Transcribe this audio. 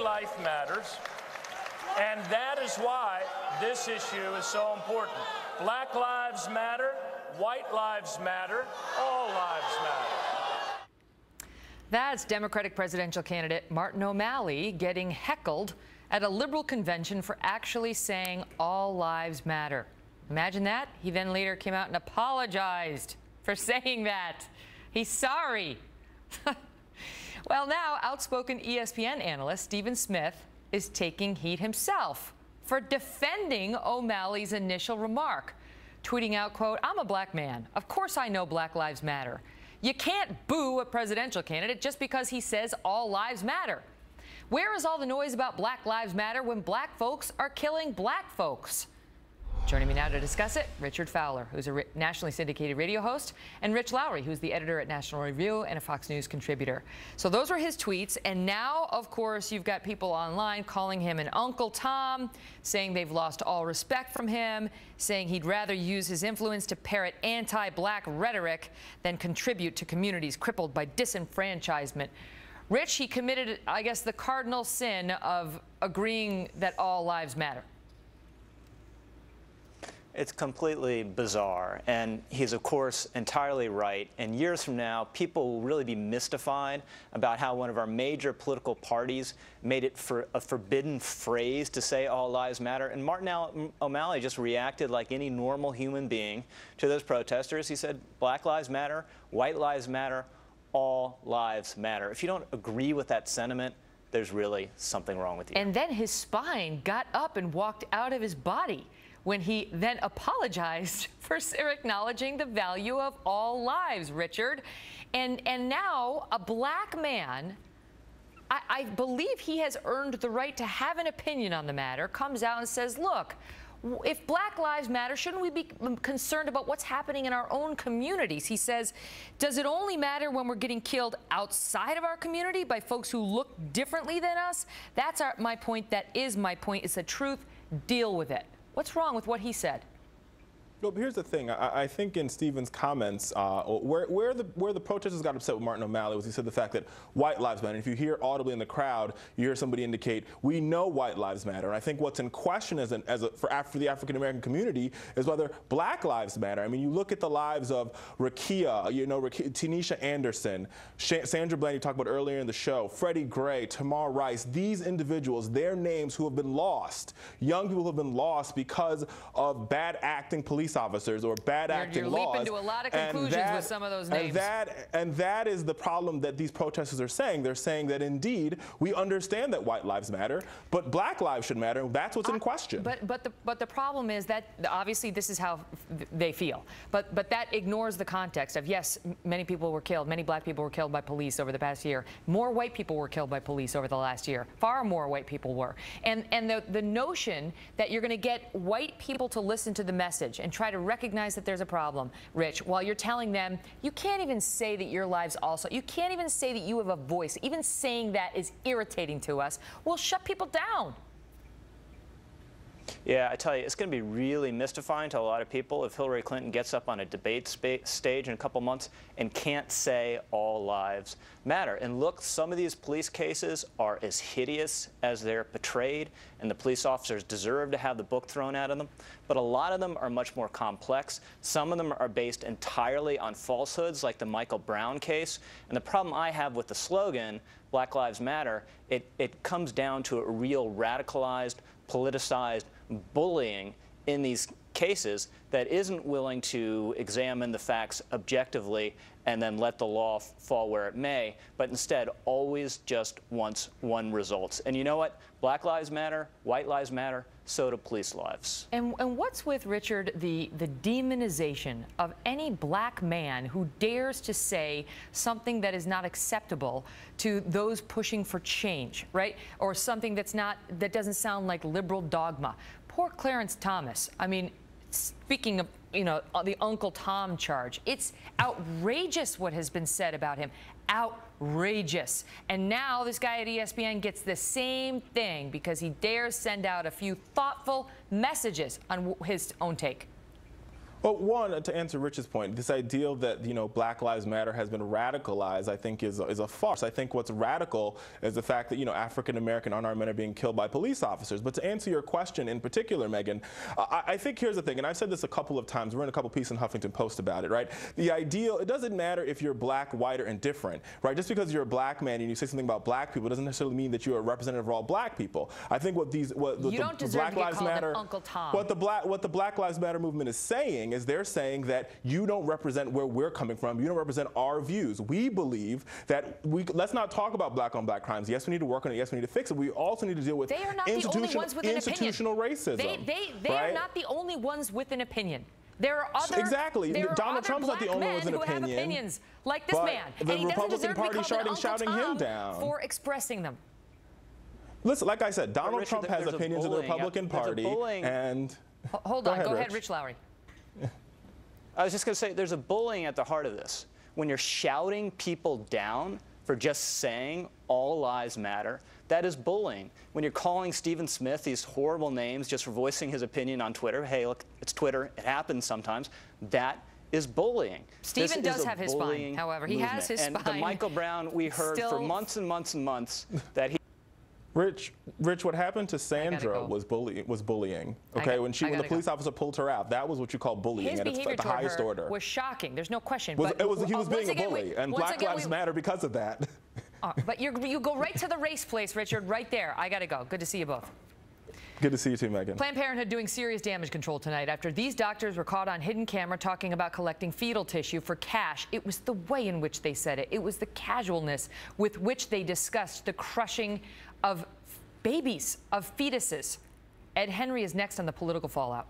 life matters, and that is why this issue is so important. Black lives matter, white lives matter, all lives matter. That's Democratic presidential candidate Martin O'Malley getting heckled at a liberal convention for actually saying all lives matter. Imagine that. He then later came out and apologized for saying that. He's sorry. Well, now outspoken ESPN analyst Stephen Smith is taking heat himself for defending O'Malley's initial remark, tweeting out, quote, "I'm a black man. Of course I know Black Lives Matter. You can't boo a presidential candidate just because he says all lives matter. Where is all the noise about Black Lives Matter when black folks are killing black folks?" Joining me now to discuss it, Richard Fowler, who's a nationally syndicated radio host, and Rich Lowry, who's the editor at National Review and a Fox News contributor. So those were his tweets, and now, of course, you've got people online calling him an Uncle Tom, saying they've lost all respect from him, saying he'd rather use his influence to parrot anti-black rhetoric than contribute to communities crippled by disenfranchisement. Rich, he committed, I guess, the cardinal sin of agreeing that all lives matter. It's completely bizarre, and he's, of course, entirely right. And years from now, people will really be mystified about how one of our major political parties made it for a forbidden phrase to say all lives matter. And Martin O'Malley just reacted like any normal human being to those protesters. He said, Black lives matter, white lives matter, all lives matter. If you don't agree with that sentiment, there's really something wrong with you. And then his spine got up and walked out of his body when he then apologized for acknowledging the value of all lives, Richard. And now a black man, I believe he has earned the right to have an opinion on the matter, comes out and says, look, if Black Lives Matter, shouldn't we be concerned about what's happening in our own communities? He says, does it only matter when we're getting killed outside of our community by folks who look differently than us? That's my point. That is my point. It's the truth. Deal with it. What's wrong with what he said? No, but here's the thing. I think in Stephen's comments, where the protesters got upset with Martin O'Malley was he said the fact that white lives matter. And if you hear audibly in the crowd, you hear somebody indicate, we know white lives matter. And I think what's in question for the African-American community is whether black lives matter. I mean, you look at the lives of Rakia, Tanisha Anderson, Sandra Bland, you talked about earlier in the show, Freddie Gray, Tamar Rice, these individuals, their names who have been lost, young people who have been lost because of bad acting police officers or bad acting laws. You're leaping to a lot of conclusions with some of those names. And that is the problem that these protesters are saying. They're saying that indeed we understand that white lives matter, but black lives should matter. That's what's in question. But the problem is that obviously this is how they feel. But that ignores the context of, yes, many people were killed. Many black people were killed by police over the past year. More white people were killed by police over the last year. Far more white people were. And the notion that you're going to get white people to listen to the message and try to recognize that there's a problem, Rich, while you're telling them you can't even say that your lives also, you can't even say that you have a voice. Even saying that is irritating to us. Will shut people down. Yeah, I tell you, it's going to be really mystifying to a lot of people if Hillary Clinton gets up on a debate stage in a couple months and can't say all lives matter. And look, some of these police cases are as hideous as they're portrayed, and the police officers deserve to have the book thrown at them. But a lot of them are much more complex. Some of them are based entirely on falsehoods, like the Michael Brown case. And the problem I have with the slogan, Black Lives Matter, it comes down to a real radicalized, politicized bullying in these cases that isn't willing to examine the facts objectively and then let the law fall where it may, but instead always just wants one result. And you know what? Black lives matter, white lives matter, so do police lives. And what's with, Richard, the demonization of any black man who dares to say something that is not acceptable to those pushing for change, right? Or something that doesn't sound like liberal dogma. Poor Clarence Thomas. I mean, speaking of, the Uncle Tom charge, it's outrageous what has been said about him. Outrageous. And now this guy at ESPN gets the same thing because he dares send out a few thoughtful messages on his own take. But one, to answer Rich's point, this idea that, Black Lives Matter has been radicalized, I think is a farce. I think what's radical is the fact that, African-American unarmed men are being killed by police officers. But to answer your question in particular, Megyn, I think here's the thing, and I've said this a couple of times. We're in a couple pieces in Huffington Post about it, right? The ideal, it doesn't matter if you're black, white, or indifferent, right? Just because you're a black man and you say something about black people doesn't necessarily mean that you're a representative of all black people. I think what the Black Lives Matter, Uncle Tom. what the Black Lives Matter movement is saying is they're saying that you don't represent where we're coming from. You don't represent our views. We believe that let's not talk about black on black crimes. Yes, we need to work on it. Yes, we need to fix it. We also need to deal with institutional racism. They are not the only ones with an opinion. There are other exactly. Donald Trump's not the only one with an opinion. Who have opinions like this man, the Republican Party shouting him down for expressing them. Listen, like I said, Donald Trump has opinions in the Republican Party, and hold on, go ahead, Rich Lowry. I was just going to say, there's a bullying at the heart of this. When you're shouting people down for just saying all lives matter, that is bullying. When you're calling Stephen Smith these horrible names just for voicing his opinion on Twitter, hey, look, it's Twitter, it happens sometimes, that is bullying. Stephen does have his spine, however. He has his spine. And the Michael Brown, we heard for months and months and months that he... Rich, what happened to Sandra was bullying. Okay, when the police officer pulled her out, that was what you call bullying at the highest order. Was shocking. There's no question. He was being a bully, and Black Lives Matter because of that. But you go right to the race place, Richard. Right there. I gotta go. Good to see you both. Good to see you too, Megyn. Planned Parenthood doing serious damage control tonight after these doctors were caught on hidden camera talking about collecting fetal tissue for cash. It was the way in which they said it. It was the casualness with which they discussed the crushing of babies, of fetuses. Ed Henry is next on the political fallout.